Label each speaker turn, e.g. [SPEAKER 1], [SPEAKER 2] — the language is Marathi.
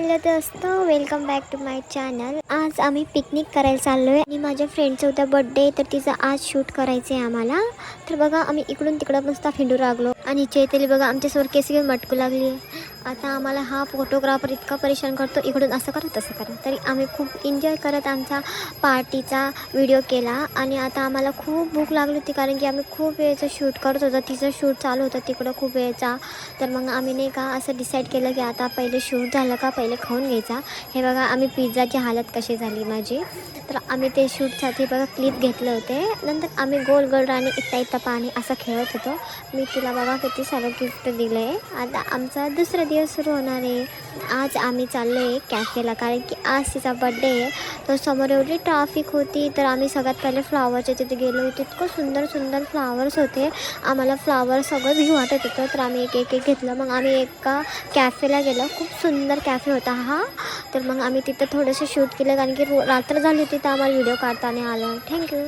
[SPEAKER 1] हॅलो दोस्तो, welcome back to my channel. आज आम्ही पिकनिक करायला चाललोय आणि माझ्या फ्रेंडचा उद्या बर्थडे, तर तिचा आज शूट करायचं आहे आम्हाला। तर बघा आम्ही इकडून तिकडं मस्त फिरू लागलो आणि चैतली बघा आमच्यासमोर केस घेऊन मटकू लागली। आता आम्हाला हा फोटोग्राफर इतका परेशान करतो, इकडून असं करा तसं करा। तरी आम्ही खूप एन्जॉय करत आमचा पार्टीचा व्हिडिओ केला आणि आता आम्हाला खूप भूक लागली होती, कारण की आम्ही खूप वेळचं शूट करत होतो। तिचं शूट चालू होतं तिकडं खूप वेळचा। तर मग आम्ही नाही का असं डिसाईड केलं की आता पहिले शूट झालं का पहिले खाऊन घ्यायचा। हे बघा आम्ही पिझ्झाची हालत कशी झाली माझी। तर आम्ही ते शूटसाठी बघा क्लिप घेतले होते। नंतर आम्ही गोल गोल राणी इथं इथं पाणी असं खेळत होतो। मी तिला बघा किती सारं गिफ्ट दिलं आहे। आता आमचा दुसरा दिवस सुरू होणार आहे। आज आम्ही चाललो आहे कॅफेला, कारण की आज तिचा बड्डे आहे। तर समोर एवढी ट्रॅफिक होती, तर आम्ही सगळ्यात पहिले फ्लावरच्या तिथे गेलो। इतकं सुंदर सुंदर फ्लावर्स होते, आम्हाला फ्लावर सगळं घेऊ वाटत होतं। तर आम्ही एक एक घेतलं। मग आम्ही एका कॅफेला गेलो, खूप सुंदर कॅफे होता हा। तर मग आम्ही तिथं थोडंसं शूट केलं, कारण की रात्र झाली होती तर आम्हाला व्हिडिओ काढता नाही आलं। थँक्यू।